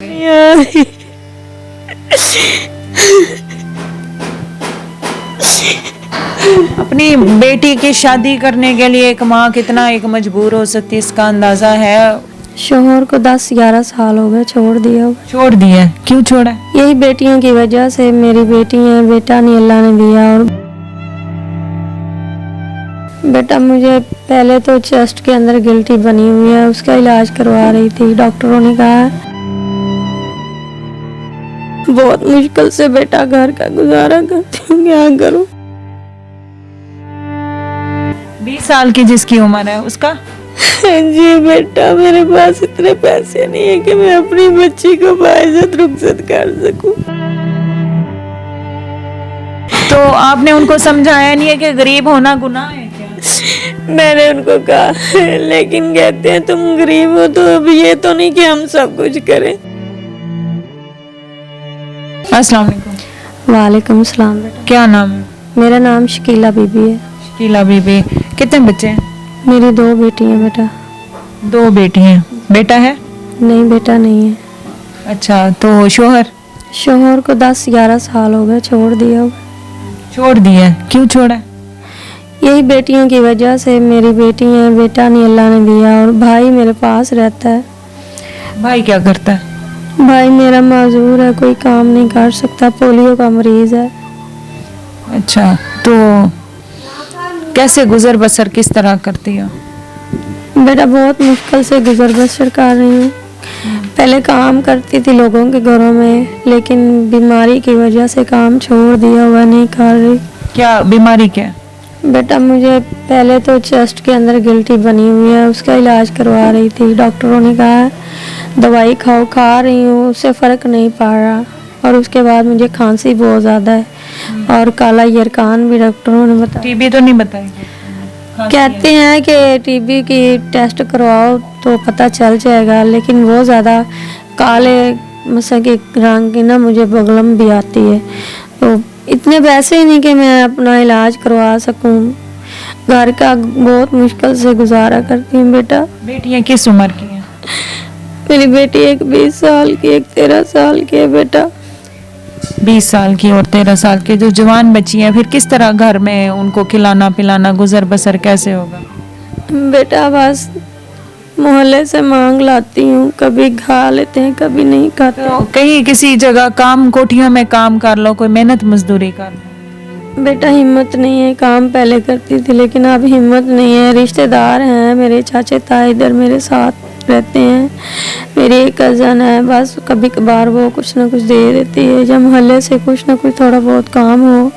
यार अपनी बेटी की शादी करने के लिए एक माँ कितना एक मजबूर हो सकती है, इसका अंदाजा है। शोहर को 10-11 साल हो गए छोड़ दिया। छोड़ दिया? क्यों छोड़ा? यही बेटियों की वजह से। मेरी बेटी है, बेटा नहीं अल्लाह ने दिया। और बेटा मुझे पहले तो चेस्ट के अंदर गिल्टी बनी हुई है, उसका इलाज करवा रही थी। डॉक्टरों ने कहा बहुत मुश्किल से बेटा घर का गुजारा करती हूँ, क्या करूँ। 20 साल की जिसकी उम्र है उसका? जी बेटा, मेरे पास इतने पैसे नहीं है कि मैं अपनी बच्ची को बाइज्जत रुखसत कर सकूं। तो आपने उनको समझाया नहीं है कि गरीब होना गुनाह है क्या? मैंने उनको कहा, लेकिन कहते हैं तुम गरीब हो तो अब ये तो नहीं कि हम सब कुछ करें। अस्सलाम वालेकुम। वालेकुम सलाम। बेटा क्या नाम है? मेरा नाम शकीला बीबी है। शकीला बीबी। कितने बच्चे हैं? मेरी 2 बेटी हैं बेटा। 2 बेटी हैं। बेटा है? नहीं, बेटा नहीं है। अच्छा, तो शोहर? शोहर को 10-11 साल हो गए छोड़ दिया। छोड़ दिया? क्यों छोड़ा? यही बेटियों की वजह से। मेरी बेटी है, बेटा नहीं अल्लाह ने दिया। और भाई मेरे पास रहता है। भाई क्या करता है? भाई मेरा माजूर है, कोई काम नहीं कर सकता, पोलियो का मरीज है। अच्छा, तो कैसे गुजर बसर किस तरह करती हो? बेटा बहुत मुश्किल से गुजर बसर कर रही हूँ। पहले काम करती थी लोगों के घरों में, लेकिन बीमारी की वजह से काम छोड़ दिया हुआ, नहीं कर रही। क्या बीमारी? क्या? बेटा मुझे पहले तो चेस्ट के अंदर गिल्टी बनी हुई है, उसका इलाज करवा रही थी। डॉक्टरों ने कहा दवाई खाओ, खा रही हूँ, उससे फ़र्क नहीं पड़ रहा। और उसके बाद मुझे खांसी बहुत ज़्यादा है और काला यरकान भी डॉक्टरों ने बताया। टीबी तो नहीं बताई? कहते हैं कि टीबी की टेस्ट करवाओ तो पता चल जाएगा, लेकिन वो ज़्यादा काले मसा के रंग की ना मुझे बगलम भी आती है। तो इतने पैसे ही नहीं कि मैं अपना इलाज करवा सकूं। घर का बहुत मुश्किल से गुजारा करती हूँ। बेटा बेटियां किस उम्र की हैं? मेरी बेटी एक 20 साल की, एक 13 साल की है बेटा। 20 साल की और 13 साल की जो जवान बच्ची हैं, फिर किस तरह घर में उनको खिलाना पिलाना गुजर बसर कैसे होगा? बेटा बस मोहल्ले से मांग लाती हूँ, कभी खा लेते हैं कभी नहीं खाते। तो कहीं किसी जगह काम, कोठियों में काम कर लो, कोई मेहनत मजदूरी कर लो। बेटा हिम्मत नहीं है, काम पहले करती थी लेकिन अब हिम्मत नहीं है। रिश्तेदार हैं मेरे चाचे ताए इधर मेरे साथ रहते हैं। मेरी एक कज़न है, बस कभी कभार वो कुछ ना कुछ दे देती है। जब मोहल्ले से कुछ ना कुछ थोड़ा बहुत काम हो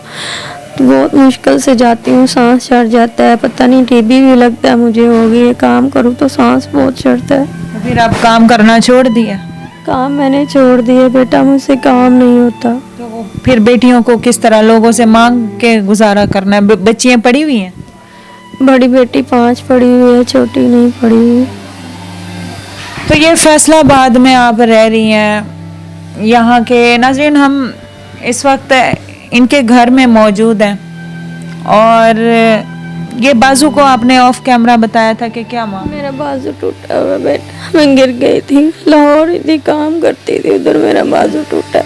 तो बहुत मुश्किल से जाती हूँ, सांस चढ़ जाता है। पता नहीं टीबी भी लगता है मुझे, होगी ये काम करूँ तो सांस बहुत चढ़ता है। तो फिर आप काम करना छोड़ दिया? काम मैंने छोड़ दिए बेटा, मुझसे काम नहीं होता। तो फिर बेटियों को किस तरह लोगों से मांग के गुजारा करना है? बच्चियां पढ़ी हुई हैं? बड़ी बेटी 5 पढ़ी हुई है, छोटी नहीं पढ़ी हुई। तो ये फैसलाबाद में आप रह रही हैं। यहाँ के नाज़रीन, हम इस वक्त इनके घर में मौजूद हैं और ये बाजू को आपने ऑफ कैमरा बताया था कि क्या माँ? मेरा बाजू टूटा हुआ बेटा, मैं गिर गई थी, लाहौर थी, काम करती थी उधर, मेरा बाजू टूटा।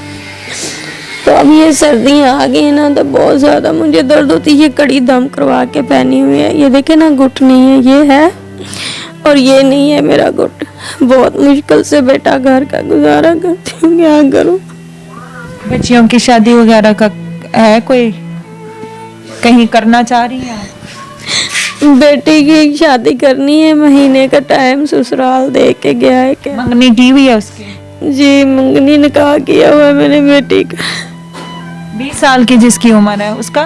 तो अब ये सर्दियाँ आ गई ना तो बहुत ज़्यादा मुझे दर्द होती है। ये कड़ी दम करवा के पहनी हुई है, ये देखे ना गुट नहीं है, ये है और ये नहीं है मेरा गुट। बहुत मुश्किल से बेटा घर का गुजारा करती हूँ, क्या करूँ। बच्चियों की शादी वगैरह का है कोई, कहीं करना चाह रही हैं? बेटी की शादी करनी है, महीने का टाइम ससुराल दे के गया है। क्या मंगनी की हुई है उसकी? जी मंगनी निकाह किया हुआ है मैंने बेटी का। 20 साल की जिसकी उम्र है उसका?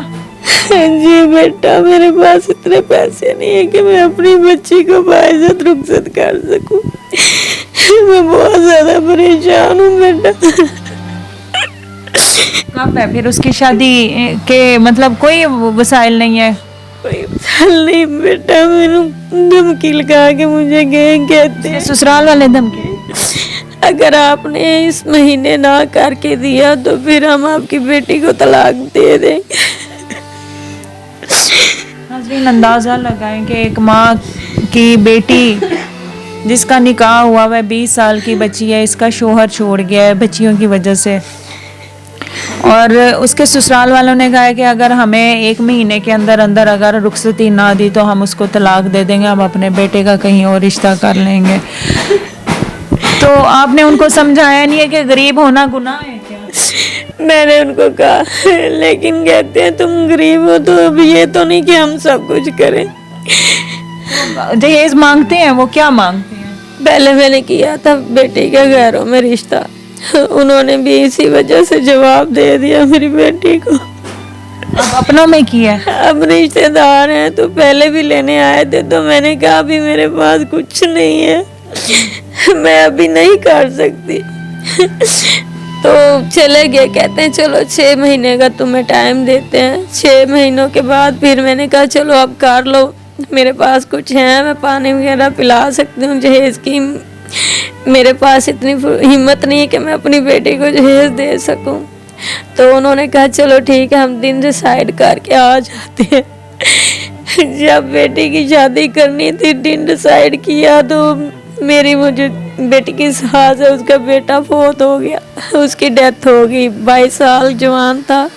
जी बेटा, मेरे पास इतने पैसे नहीं है कि मैं अपनी बच्ची को बाइज्जत रुखसत कर सकूं। मैं बहुत ज्यादा परेशान हूँ बेटा। कब है फिर उसकी शादी के, मतलब कोई वसाइल नहीं है? कोई वसाइल नहीं बेटा, मैंने धमकी लगा के मुझे गए, कहते हैं ससुराल वाले धमकी? अगर आपने इस महीने ना करके दिया तो फिर हम आपकी बेटी को तलाक दे देंगे। नाज़रीन, अंदाज़ा लगाएं कि एक माँ की बेटी जिसका निकाह हुआ वह 20 साल की बच्ची है, इसका शोहर छोड़ गया है बच्चियों की वजह से। और उसके ससुराल वालों ने कहा है कि अगर हमें 1 महीने के अंदर अंदर अगर रुखसती ना दी तो हम उसको तलाक दे देंगे, हम अपने बेटे का कहीं और रिश्ता कर लेंगे। तो आपने उनको समझाया नहीं है कि गरीब होना गुनाह है क्या? मैंने उनको कहा, लेकिन कहते हैं तुम गरीब हो तो अब ये तो नहीं कि हम सब कुछ करें। दहेज मांगते हैं, वो क्या मांगते हैं? पहले मैंने किया था बेटी के घरों में रिश्ता, उन्होंने भी इसी वजह से जवाब दे दिया मेरी बेटी को। अब अपनों में किया है? अब रिश्तेदार हैं तो पहले भी लेने आए थे, तो मैंने कहा अभी मेरे पास कुछ नहीं है, मैं अभी नहीं कर सकती। तो चले गए, कहते हैं चलो 6 महीने का तुम्हें टाइम देते हैं। 6 महीनों के बाद फिर मैंने कहा चलो अब कर लो, मेरे पास कुछ है, मैं पानी वगैरह पिला सकती हूँ। जहेज की मेरे पास इतनी हिम्मत नहीं है कि मैं अपनी बेटी को जहेज दे सकूं। तो उन्होंने कहा चलो ठीक है, हम दिन डिसाइड करके आ जाते हैं। जब बेटी की शादी करनी थी, दिन डिसाइड किया, तो मेरी मुझे बेटी की सास है, उसका बेटा फौत हो गया, उसकी डेथ हो गई। 22 साल जवान था,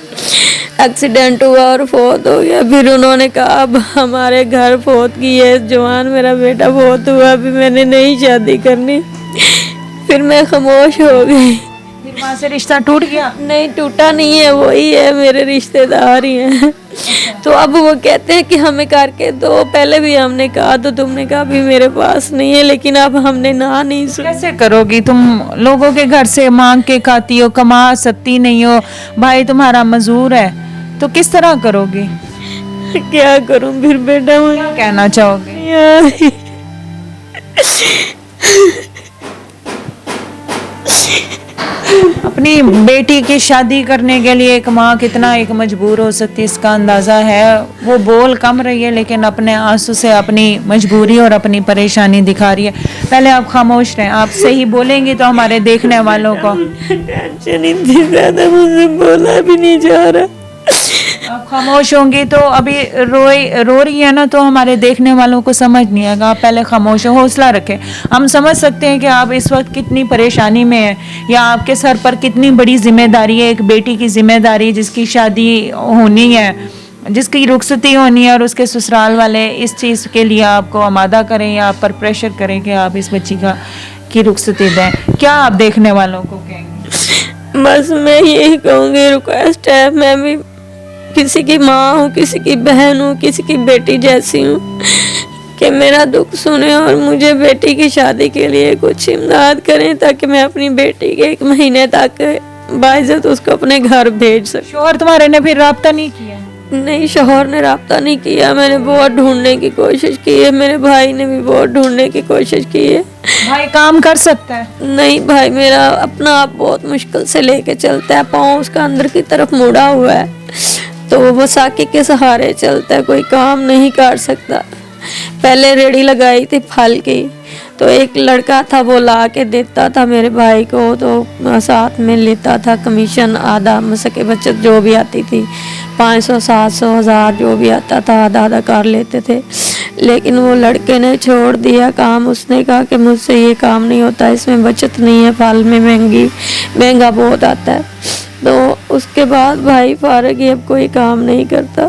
एक्सीडेंट हुआ और फौत हो गया। फिर उन्होंने कहा अब हमारे घर फौत की है जवान, मेरा बेटा फौत हुआ, अभी मैंने नहीं शादी करनी। फिर मैं खामोश हो गई। फिर वहाँ से रिश्ता टूट गया? नहीं टूटा नहीं है, वही है, मेरे रिश्तेदार ही हैं। तो अब वो कहते हैं कि हमें करके दो। पहले भी हमने कहा तो तुमने कहा अभी मेरे पास नहीं है, लेकिन अब हमने ना नहीं सुना। कैसे करोगी? तुम लोगों के घर से मांग के खाती हो, कमा सकती नहीं हो, भाई तुम्हारा मजदूर है, तो किस तरह करोगी? क्या करूं फिर बेटा? क्या कहना चाहोगे? अपनी बेटी की शादी करने के लिए एक माँ कितना एक मजबूर हो सकती है, इसका अंदाज़ा है। वो बोल कम रही है लेकिन अपने आंसू से अपनी मजबूरी और अपनी परेशानी दिखा रही है। पहले आप खामोश रहें, आप सही बोलेंगी तो हमारे देखने वालों को टेंशन इतनी ज़्यादा, मुझे बोला भी नहीं जा रहा। आप खामोश होंगी तो अभी रो रही है ना, तो हमारे देखने वालों को समझ नहीं आएगा। आप पहले खामोश हो, हौसला रखें। हम समझ सकते हैं कि आप इस वक्त कितनी परेशानी में हैं, या आपके सर पर कितनी बड़ी जिम्मेदारी है, एक बेटी की जिम्मेदारी जिसकी शादी होनी है, जिसकी रुखसती होनी है, और उसके ससुराल वाले इस चीज़ के लिए आपको आमादा करें या आप पर प्रेशर करें कि आप इस बच्ची की रुखसती दें। क्या आप देखने वालों को कहेंगे? बस मैं यही कहूँगी, रिक्वेस्ट है, मैं भी किसी की माँ हूँ, किसी की बहन हूँ, किसी की बेटी जैसी हूँ, कि मेरा दुख सुने और मुझे बेटी की शादी के लिए कुछ इमदाद करें, ताकि मैं अपनी बेटी के 1 महीने तक बाइज्जत उसको अपने घर भेज सकूं। शोहर तुम्हारे ने फिर राब्ता नहीं किया? नहीं, शोहर ने राब्ता नहीं किया। मैंने बहुत ढूंढने की कोशिश की है, मेरे भाई ने भी बहुत ढूंढने की कोशिश की है। भाई काम कर सकता है? नहीं, भाई मेरा अपना आप बहुत मुश्किल से लेके चलता है, पाँव उसका अंदर की तरफ मुड़ा हुआ है, तो वो साकी के सहारे चलता है, कोई काम नहीं कर सकता। पहले रेड़ी लगाई थी फल की, तो एक लड़का था वो ला के देता था मेरे भाई को, तो साथ में लेता था कमीशन, आधा मसके बचत जो भी आती थी, 500 700 1000 जो भी आता था आधा आधा कर लेते थे। लेकिन वो लड़के ने छोड़ दिया काम, उसने कहा कि मुझसे ये काम नहीं होता, इसमें बचत नहीं है, फल में महंगा बहुत आता है। तो उसके बाद भाई फारग ही अब कोई काम नहीं करता।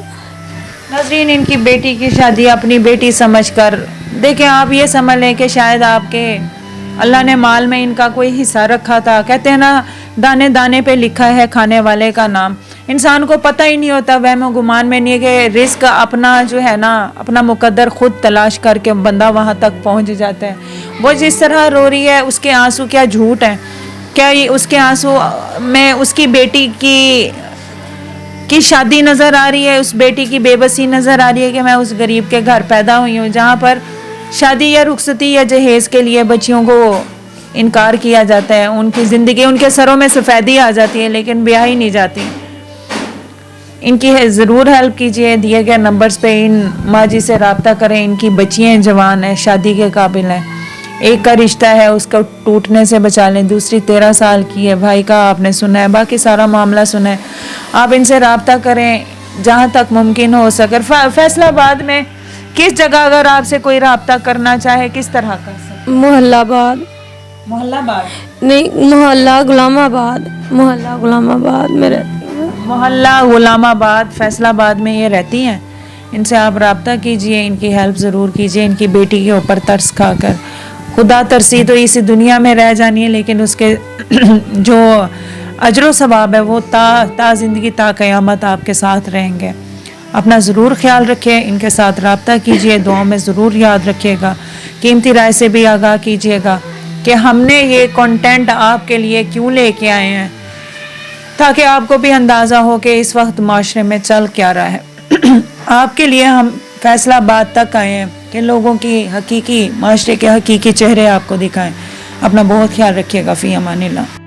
नाज़रीन, इनकी बेटी की शादी अपनी बेटी समझकर देखें। आप ये समझ लें कि शायद आपके अल्लाह ने माल में इनका कोई हिस्सा रखा था। कहते हैं ना, दाने दाने पे लिखा है खाने वाले का नाम। इंसान को पता ही नहीं होता, वहम गुमान में नहीं है कि रिस्क अपना जो है ना, अपना मुकद्दर खुद तलाश करके बंदा वहाँ तक पहुँच जाता है। वो जिस तरह रो रही है, उसके आंसू क्या झूठ हैं? क्या ये उसके आंसू में उसकी बेटी की शादी नज़र आ रही है, उस बेटी की बेबसी नज़र आ रही है कि मैं उस गरीब के घर पैदा हुई हूँ जहाँ पर शादी या रुखसती या जहेज़ के लिए बच्चियों को इनकार किया जाता है। उनकी ज़िंदगी, उनके सरों में सफ़ेदी आ जाती है लेकिन ब्याही नहीं जाती। इनकी ज़रूर हेल्प कीजिए, दिए गए नंबर्स पे इन माँ जी से रब्ता करें। इनकी बच्चियाँ जवान हैं, शादी के काबिल हैं। एक का रिश्ता है, उसको टूटने से बचा लें। दूसरी 13 साल की है, भाई का आपने सुना है, बाकी सारा मामला सुना है। आप इनसे रब्ता करें जहाँ तक मुमकिन हो सके। फैसलाबाद में किस जगह अगर आपसे कोई रब्ता करना चाहे, किस तरह कर सकते? मोहल्लाबाद मोहल्लाबाद। नहीं, मोहल्ला गुलामाबाद में रहती हूँ। मोहल्ला गुलामाबाद फैसलाबाद में ये रहती हैं। इनसे आप रब्ता कीजिए, इनकी हेल्प ज़रूर कीजिए। इनकी बेटी के ऊपर तरस खाकर खुदा तरसी तो इसी दुनिया में रह जानी है, लेकिन उसके जो अजर सवाब है वो ता ज़िंदगी ता क़यामत आपके साथ रहेंगे। अपना ज़रूर ख्याल रखिए, इनके साथ रब्ता कीजिए, दुआओं में ज़रूर याद रखिएगा। कीमती राय से भी आगाह कीजिएगा कि हमने ये कंटेंट आपके लिए क्यों लेके आए हैं, ताकि आपको भी अंदाज़ा हो कि इस वक्त माशरे में चल क्या रहा है। आपके लिए हम फैसलाबाद तक आए हैं कि लोगों की हकीकी माशरे के हकीकी चेहरे आपको दिखाएं। अपना बहुत ख्याल रखिएगा। फ़ी अमानिल्लाह।